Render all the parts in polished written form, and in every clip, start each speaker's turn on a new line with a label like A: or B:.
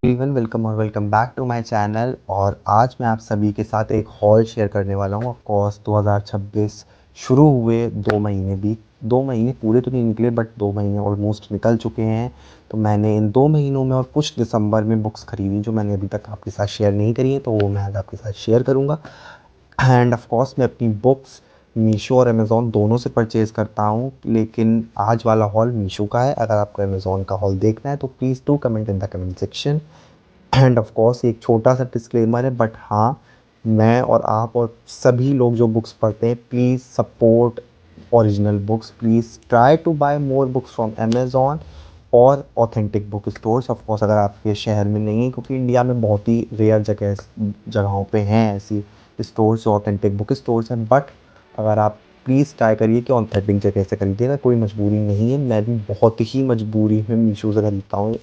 A: Everyone welcome और welcome back to my channel. और आज मैं आप सभी के साथ एक हॉल शेयर करने वाला हूँ। ऑफ कोर्स 2026 शुरू हुए 2 महीने भी 2 महीने पूरे तो नहीं निकले, बट 2 महीने ऑलमोस्ट निकल चुके हैं। तो मैंने इन 2 महीनों में और कुछ दिसंबर में बुक्स खरीदी जो मैंने अभी तक आपके साथ शेयर नहीं करी है, तो वो मैं आज आपके साथ शेयर करूँगा। एंड ऑफ कोर्स मैं अपनी बुक्स मीशो और अमेज़ॉन दोनों से परचेज़ करता हूँ, लेकिन आज वाला हॉल मीशो का है। अगर आपको अमेज़ॉन का हॉल देखना है तो please do comment in the comment section. End of course एक छोटा सा डिस्क्लेमर है, बट हाँ, मैं और आप और सभी लोग जो बुक्स पढ़ते हैं, please support original books. Please try to buy more books from Amazon और authentic book stores. Of course अगर आपके शहर में नहीं है, क्योंकि इंडिया में बहुत ही रेयर जगहों पे हैं ऐसी स्टोर्स जो ऑथेंटिक बुक स्टोर्स हैं। बट अगर आप प्लीज़ ट्राई करिए कि ऑथेंटिक जगह से खरीदिएगा, कोई मजबूरी नहीं है। मैं भी बहुत ही मजबूरी में मीशो से खरीदता हूँ,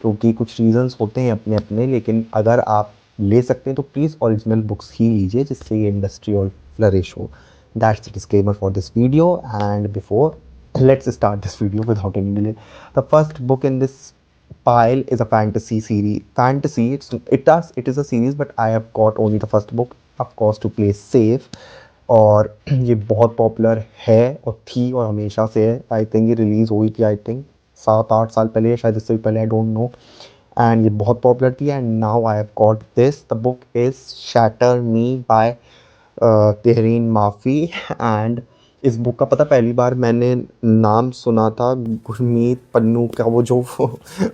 A: क्योंकि कुछ रीज़न्स होते हैं अपने अपने। लेकिन अगर आप ले सकते हैं तो प्लीज़ ओरिजिनल बुक्स ही लीजिए, जिससे ये इंडस्ट्री और फ्लरिश हो। That's the disclaimer for this video. And before let's start this video without any delay. The first book in this pile is a fantasy series. Fantasy, it is a series, but I have got only the first book, of course, to play safe. और ये बहुत popular है और थी और हमेशा से है। आई थिंक ये रिलीज़ हुई थी, आई थिंक 7-8 साल पहले या शायद इससे भी पहले, आई डोंट नो। एंड ये बहुत पॉपुलर थी। And now I have got this. The book is shatter me by Tahereh Mafi. And इस बुक का पता पहली बार मैंने नाम सुना था गुरमीत पन्नू का, वो जो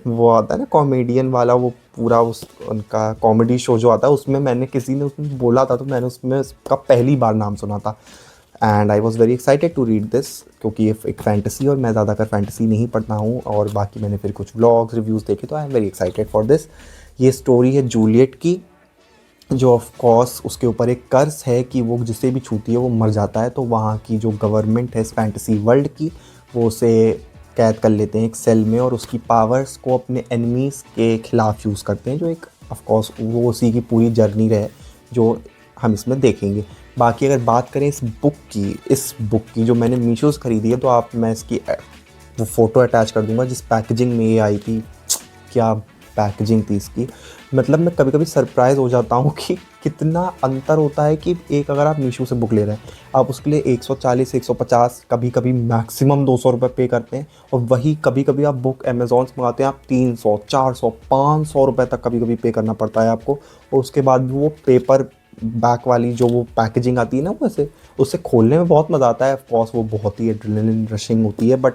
A: वो आता है ना कॉमेडियन वाला, वो पूरा उस उनका कॉमेडी शो जो आता है उसमें, मैंने किसी ने उसमें बोला था तो मैंने उसमें उसका पहली बार नाम सुना था। And I was very excited to read this, क्योंकि ये एक फ़ैंटेसी और मैं ज़्यादातर फ़ैंटेसी नहीं पढ़ता हूँ। और बाकी मैंने फिर कुछ व्लॉग्स रिव्यूज़ देखे, तो I am very excited for this. ये स्टोरी है जूलियट की, जो ऑफ कोर्स उसके ऊपर एक कर्स है कि वो जिसे भी छूती है वो मर जाता है। तो वहाँ की जो गवर्नमेंट है इस फैंटेसी वर्ल्ड की, वो उसे कैद कर लेते हैं एक सेल में, और उसकी पावर्स को अपने एनिमीज़ के ख़िलाफ़ यूज़ करते हैं। जो एक ऑफ कोर्स वो उसी की पूरी जर्नी रहे जो हम इसमें देखेंगे। बाकी अगर बात करें इस बुक की जो मैंने मीशो से ख़रीदी है, तो आप मैं इसकी वो फ़ोटो अटैच कर दूँगा जिस पैकेजिंग में ये आई थी। क्या पैकेजिंग थी इसकी! मतलब मैं कभी कभी सरप्राइज़ हो जाता हूँ कि कितना अंतर होता है। कि एक अगर आप मीशो से बुक ले रहे हैं, आप उसके लिए 140 150 कभी कभी मैक्सिमम 200 रुपये पे करते हैं, और वही कभी कभी आप बुक अमेज़ॉन से मंगाते हैं, आप 300 400 500 रुपये तक कभी कभी पे करना पड़ता है आपको। और उसके बाद भी वो पेपर बैक वाली जो वो पैकेजिंग आती है ना, वैसे उससे खोलने में बहुत मज़ा आता है। ऑफ कोर्स वो बहुत ही एड्रेनलिन रशिंग होती है, बट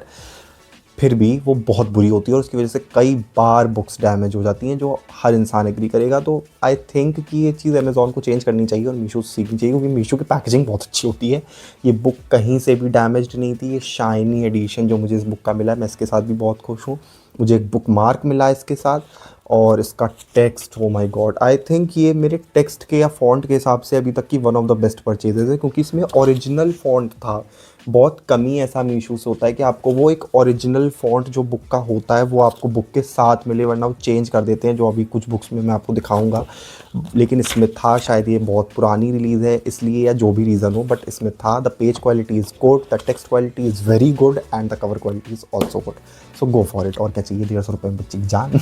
A: फिर भी वो बहुत बुरी होती है, और उसकी वजह से कई बार बुक्स डैमेज हो जाती हैं, जो हर इंसान एग्री करेगा। तो आई थिंक कि ये चीज़ अमेज़ॉन को चेंज करनी चाहिए और मीशो से सीखनी चाहिए, क्योंकि मीशो की पैकेजिंग बहुत अच्छी होती है। ये बुक कहीं से भी डैमेज्ड नहीं थी। ये शाइनी एडिशन जो मुझे इस बुक का मिला है, मैं इसके साथ भी बहुत खुश हूँ। मुझे एक बुक मार्क मिला है इसके साथ। और इसका text, oh my God, I think ये मेरे टेक्स्ट के या फ़ॉन्ट के हिसाब से अभी तक की वन ऑफ द बेस्ट परचेजेज़ है, क्योंकि इसमें ओरिजिनल फ़ॉन्ट था। बहुत कम ही ऐसा मीशो से होता है कि आपको वो एक ओरिजिनल फ़ॉन्ट जो बुक का होता है वो आपको बुक के साथ मिले, वरना वो चेंज कर देते हैं, जो अभी कुछ बुक्स में मैं आपको दिखाऊंगा। लेकिन इसमें था, शायद ये बहुत पुरानी रिलीज़ है इसलिए, या जो भी रीज़न हो, बट इसमें था। The page quality is good, the text quality is very good, and the cover quality is also good. So go for it. और क्या चाहिए 150 रुपये में बच्ची की जान।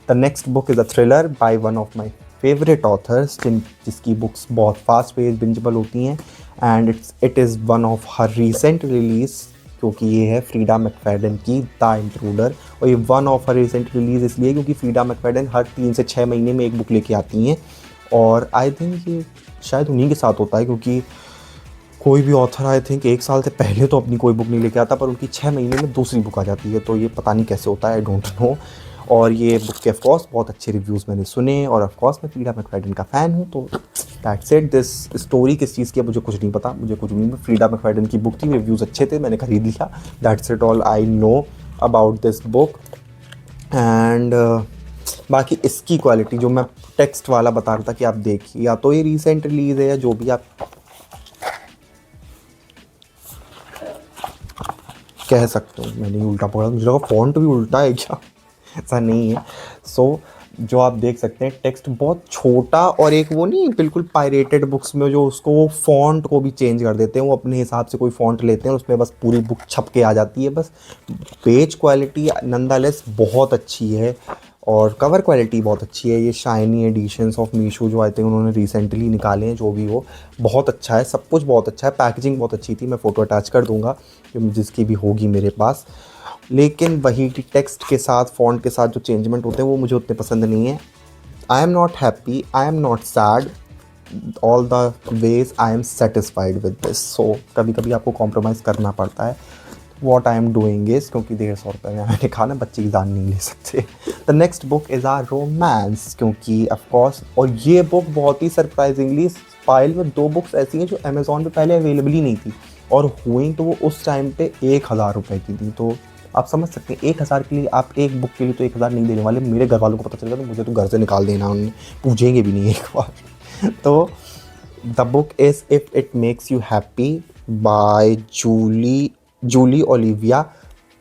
A: The next book is a thriller by one of my favourite authors, जिसकी books बहुत फास्ट पेज बिंजेबल होती हैं। And it is one of her recent release, क्योंकि ये है फ्रीडा मैकफैडन की द इंट्रूडर। और ये one of her recent release इसलिए क्योंकि फ्रीडा मैकफैडन हर 3 से 6 महीने में एक बुक लेके आती हैं। और आई थिंक ये शायद उन्हीं के साथ होता है, क्योंकि कोई भी ऑथर आई थिंक 1 साल से पहले तो अपनी कोई बुक नहीं लेके आता, पर उनकी 6 महीने में दूसरी बुक आ जाती है। तो ये पता नहीं कैसे होता है, आई डोंट नो। और ये बुक के ऑफकोर्स बहुत अच्छे रिव्यूज़ मैंने सुने, और ऑफकोर्स मैं फ्रीडा मैकफैडन का फ़ैन हूँ। तो दैट्स इट। दिस स्टोरी किस चीज़ की है मुझे कुछ नहीं पता, मुझे कुछ नहीं। फ्रीडा मैकफैडन की बुक थी, रिव्यूज़ अच्छे थे, मैंने खरीद लिया। That's it all I know about this book. And बाकी इसकी क्वालिटी जो मैं टेक्स्ट वाला बता रहा था कि आप देखिए, या तो ये रीसेंट रिलीज़ है या जो भी आप कह सकते हो। मैंने उल्टा पकड़ा, मुझे लगा फ़ॉन्ट भी उल्टा है क्या। ऐसा नहीं है। सो जो आप देख सकते हैं टेक्स्ट बहुत छोटा, और एक वो नहीं बिल्कुल पायरेटेड बुक्स में जो उसको वो फ़ॉन्ट को भी चेंज कर देते हैं, वो अपने हिसाब से कोई फ़ॉन्ट लेते हैं, उसमें बस पूरी बुक छप के आ जाती है बस। पेज क्वालिटी नंदलेस बहुत अच्छी है। और कवर क्वालिटी बहुत अच्छी है। ये शाइनी एडिशंस ऑफ मीशो जो आई थिंक उन्होंने रिसेंटली निकाले हैं, जो भी हो, बहुत अच्छा है, सब कुछ बहुत अच्छा है। पैकेजिंग बहुत अच्छी थी, मैं फ़ोटो अटैच कर दूंगा जिसकी भी होगी मेरे पास। लेकिन वही कि टेक्स्ट के साथ, फ़ॉन्ट के साथ जो चेंजमेंट होते हैं वो मुझे उतने पसंद नहीं है। I am not happy, I am not sad, all the ways I am satisfied with this. So कभी कभी आपको कॉम्प्रोमाइज़ करना पड़ता है। What I am doing is, क्योंकि 150 में मैंने कहा ना बच्चे की जान नहीं ले सकते। The next book is our romance, क्योंकि ऑफकोर्स, और ये बुक बहुत ही सरप्राइजिंगली, फाइल में 2 बुक्स ऐसी हैं जो अमेज़ॉन पे पहले अवेलेबल ही नहीं थी, और हुई तो वो उस टाइम पे 1000 रुपये की थी। तो आप समझ सकते हैं 1000 के लिए, आप एक बुक के लिए तो 1000 नहीं देने वाले। मेरे घर वालों को पता चलेगा तो मुझे तो घर से निकाल देना, उन्हें पूछेंगे भी नहीं एक बार। तो the book is if it makes you happy by Julie Olivia.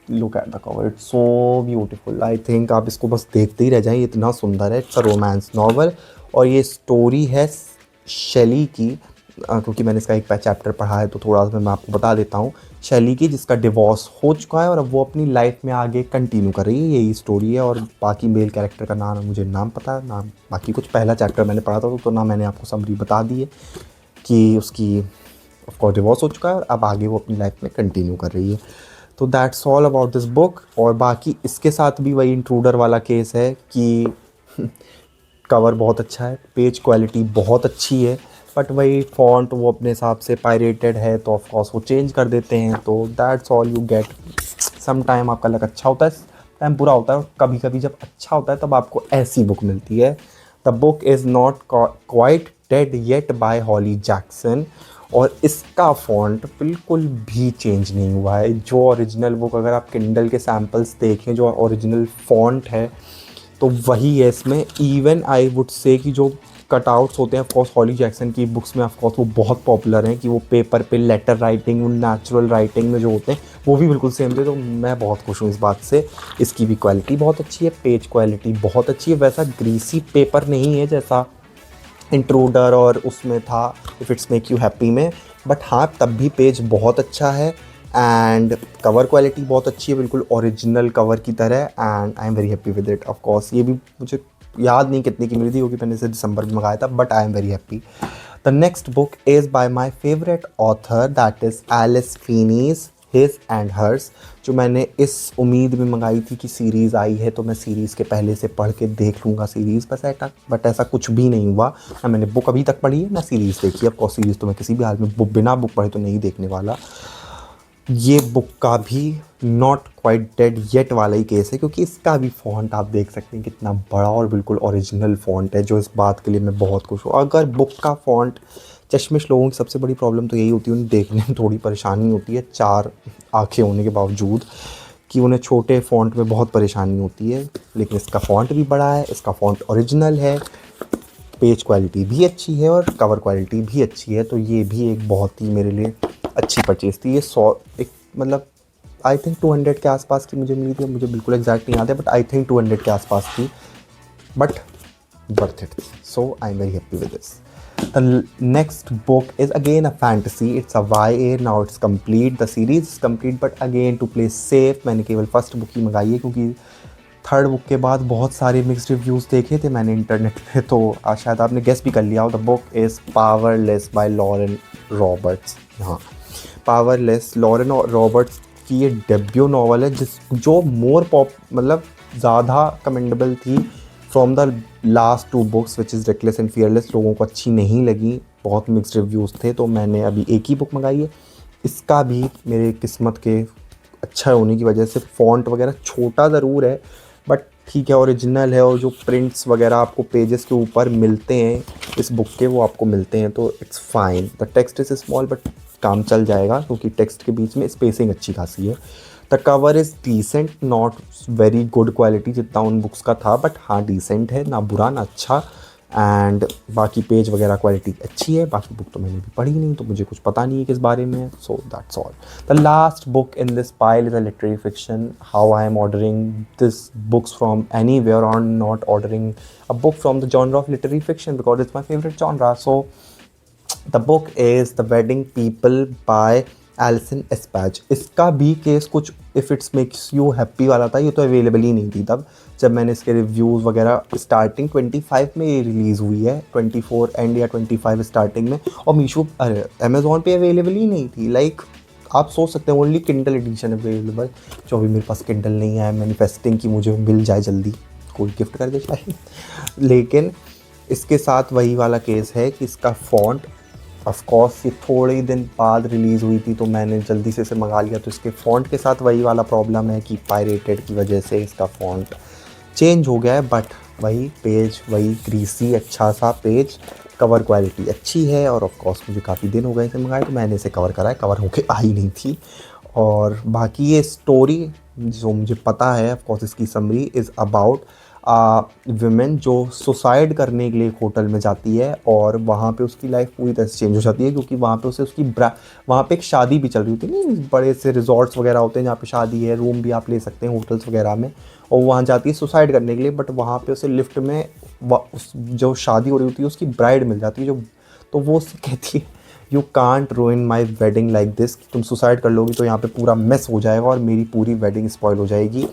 A: Look at the cover, it's so beautiful. I think आप इसको बस देखते ही रह जाएं, इतना सुंदर है। इट्स अ रोमांस नॉवल, और ये स्टोरी है शेली की, क्योंकि मैंने इसका एक चैप्टर पढ़ा है तो थोड़ा सा मैं आपको बता देता हूँ। शेली की, जिसका डिवोर्स हो चुका है और अब वो अपनी लाइफ में आगे कंटिन्यू कर रही है, यही स्टोरी है। और बाकी मेल कैरेक्टर का नाम मुझे पता है, नाम बाकी कुछ, पहला चैप्टर मैंने पढ़ा था तो ना मैंने आपको समरी बता दी है कि उसकी ऑफकोर्स डिवोर्स हो चुका है और अब आगे वो अपनी लाइफ में कंटिन्यू कर रही है। तो that's all about this book. और बाकी इसके साथ भी वही इंट्रूडर वाला केस है कि कवर बहुत अच्छा है, पेज क्वालिटी बहुत अच्छी है, बट वही फ़ॉन्ट वो अपने हिसाब से पायरेटेड है तो ऑफकोर्स वो चेंज कर देते हैं। तो that's all you get. Some time आपका लक अच्छा होता है, टाइम बुरा होता है, और कभी कभी जब अच्छा होता है तब आपको ऐसी बुक मिलती है। The book is not quite dead yet by Holly Jackson, और इसका फ़ॉन्ट बिल्कुल भी चेंज नहीं हुआ है। जो ओरिजिनल बुक, अगर आप किंडल के सैम्पल्स देखें, जो ओरिजिनल फ़ॉन्ट है तो वही है इसमें। इवन आई वुड से कि जो कटआउट्स होते हैं ऑफकोर्स हॉली जैक्सन की बुक्स में, ऑफकोर्स वो बहुत पॉपुलर हैं कि वो पेपर पे लेटर राइटिंग, नेचुरल राइटिंग में जो होते हैं वो भी बिल्कुल सेम थे। तो मैं बहुत खुश हूँ इस बात से। इसकी भी क्वालिटी बहुत अच्छी है, पेज क्वालिटी बहुत अच्छी है। वैसा ग्रीसी पेपर नहीं है जैसा इंट्रूडर और उसमें था if it's make you happy में, बट हाँ तब भी पेज बहुत अच्छा है। एंड कवर क्वालिटी बहुत अच्छी है, बिल्कुल ओरिजिनल कवर की तरह, and I am very happy with it. Of course ये भी मुझे याद नहीं कितने की मिली थी, क्योंकि मैंने इसे दिसंबर में मंगाया था, but I am very happy. The next book is by my favourite author, that is Alice Feeney his and hers, जो मैंने इस उम्मीद में मंगाई थी कि सीरीज़ आई है तो मैं सीरीज़ के पहले से पढ़ के देख लूँगा सीरीज़, बट ऐसा कुछ भी नहीं हुआ। ना मैंने बुक अभी तक पढ़ी है ना सीरीज़ देखी है। ऑफकोर्स सीरीज़ तो मैं किसी भी हाल में बिना बुक पढ़े तो नहीं देखने वाला। ये बुक का भी नॉट क्वाइट डेड येट वाला ही केस है, क्योंकि इसका भी फ़ॉन्ट आप देख सकते हैं कितना बड़ा और बिल्कुल ओरिजिनल फ़ॉन्ट है, जो इस बात के लिए मैं बहुत खुश हूँ। अगर बुक का फ़ॉन्ट, चश्मिश लोगों की सबसे बड़ी प्रॉब्लम तो यही होती है, उन्हें देखने में थोड़ी परेशानी होती है, 4 आँखें होने के बावजूद, कि उन्हें छोटे फ़ॉन्ट में बहुत परेशानी होती है। लेकिन इसका फ़ॉन्ट भी बड़ा है, इसका फ़ॉन्ट ओरिजिनल है, पेज क्वालिटी भी अच्छी है और कवर क्वालिटी भी अच्छी है। तो ये भी एक बहुत ही मेरे लिए अच्छी परचेज़ थी। ये 100, एक मतलब आई थिंक 200 के आसपास की मुझे मिली थी, मुझे बिल्कुल एग्जैक्ट नहीं याद है, बट आई थिंक 200 के आसपास थी, but worth it. So I am very happy with this. The next book is again a fantasy. It's a YA. Now it's complete. The series is complete, but again to play safe, मैंने केवल first book ही मंगाई है, क्योंकि third book के बाद बहुत सारे mixed reviews देखे थे मैंने इंटरनेट पे, तो शायद आपने गेस भी कर लिया हो। The book is powerless by Lauren Roberts. हाँ, पावरलेस, लॉरेन रॉबर्ट्स की ये डेब्यू नॉवल है, जो मोर मतलब ज़्यादा कमेंडेबल थी from the last 2 books which is reckless and fearless. लोगों को अच्छी नहीं लगी, बहुत मिक्स्ड रिव्यूज़ थे, तो मैंने अभी एक ही बुक मंगाई है। इसका भी मेरे किस्मत के अच्छा होने की वजह से फ़ॉन्ट वगैरह छोटा ज़रूर है, बट ठीक है, ओरिजिनल है, और जो प्रिंट्स वगैरह आपको पेजेस के ऊपर मिलते हैं इस बुक के वो आपको मिलते हैं, तो it's fine. The text is small but काम चल जाएगा, क्योंकि टेक्स्ट के बीच में स्पेसिंग अच्छी खासी है। The cover is decent, not very good quality जितना उन बुक्स का था, बट हाँ डिसेंट है, ना बुरा ना अच्छा। एंड बाकी पेज वगैरह क्वालिटी अच्छी है। बाकी बुक तो मैंने भी पढ़ी नहीं, तो मुझे कुछ पता नहीं है किस बारे में। So that's all. The last book in this pile is a literary fiction. How I am ordering this books from anywhere और not ordering a book from the genre of literary fiction, because it's my favourite genre. So the book is The Wedding People by Alison Espach. इसका भी case कुछ if it's makes you happy वाला था, ये तो available ही नहीं थी तब जब मैंने इसके रिव्यूज़ वगैरह, स्टार्टिंग 25 में ये रिलीज़ हुई है, 24 एंड या 25 स्टार्टिंग में, और मीशो अरे अमेज़ॉन पे अवेलेबल ही नहीं थी। लाइक आप सोच सकते हैं ओनली किंडल एडिशन अवेलेबल, जो अभी मेरे पास किंडल नहीं है, मैनिफेस्टिंग की मुझे मिल जाए जल्दी, कोई गिफ्ट कर दे शायद। लेकिन इसके साथ वही वाला केस है कि इसका फ़ॉन्ट, ऑफ कोर्स ये थोड़े ही दिन बाद रिलीज़ हुई थी तो मैंने जल्दी से इसे मंगा लिया, तो इसके फ़ॉन्ट के साथ वही वाला प्रॉब्लम है कि पायरेटेड की वजह से इसका फ़ॉन्ट चेंज हो गया है। बट वही पेज, वही ग्रीसी अच्छा सा पेज, कवर क्वालिटी अच्छी है, और ऑफ कोर्स मुझे काफ़ी दिन हो गए इसे मंगाए तो मैंने इसे कवर करा है, कवर होके आई नहीं थी। और बाकी ये स्टोरी जो मुझे पता है, ऑफ कोर्स इसकी समरी इज़ अबाउट विमेन जो सुसाइड करने के लिए एक होटल में जाती है, और वहाँ पे उसकी लाइफ पूरी तरह से चेंज हो जाती है, क्योंकि वहाँ पे उसे उसकी वहाँ पे एक शादी भी चल रही होती है, नहीं बड़े से रिजॉर्ट्स वगैरह होते हैं जहाँ पे शादी है, रूम भी आप ले सकते हैं होटल्स वगैरह में, और वहाँ जाती है सुसाइड करने के लिए। बट वहाँ पे उसे लिफ्ट में उस जो शादी हो रही होती है उसकी ब्राइड मिल जाती है, जो तो वो उससे कहती है you can't रूइन my wedding like this, तुम सुसाइड कर लोगी तो यहाँ पे पूरा मेस हो जाएगा और मेरी पूरी वेडिंग स्पॉइल हो जाएगी।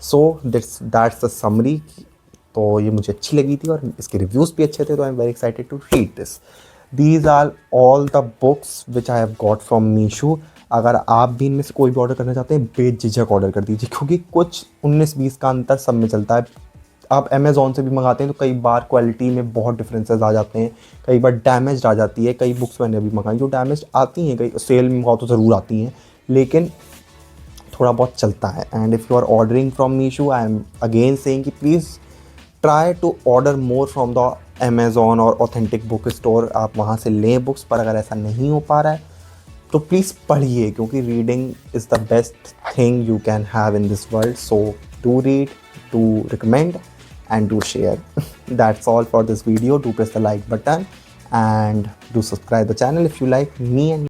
A: So that's the summary. तो ये मुझे अच्छी लगी थी और इसके रिव्यूज़ भी अच्छे थे, तो I am very excited to read this. These are all the books which I have got from Meesho. अगर आप भी इनमें से कोई भी ऑर्डर करना चाहते हैं, बेझिझक ऑर्डर कर दीजिए, क्योंकि कुछ 19-20 का अंतर सब में चलता है। आप अमेज़ॉन से भी मंगाते हैं तो कई बार क्वालिटी में बहुत डिफरेंसेस आ जाते हैं, कई बार डैमेज आ जाती है। कई बुक्स मैंने अभी मंगाई जो डैमेज आती हैं, कई सेल में मंगाओ तो ज़रूर आती हैं, लेकिन थोड़ा बहुत चलता है। And if you are ordering from Meesho, I am again saying कि please try to order more from the Amazon और ऑथेंटिक बुक स्टोर। आप वहाँ से लें बुक्स, पर अगर ऐसा नहीं हो पा रहा है तो प्लीज़ पढ़िए, क्योंकि reading is the best thing you can have in this world. So do read, do recommend and do share. That's all for this video. Do press the like button and do subscribe the channel if you like me and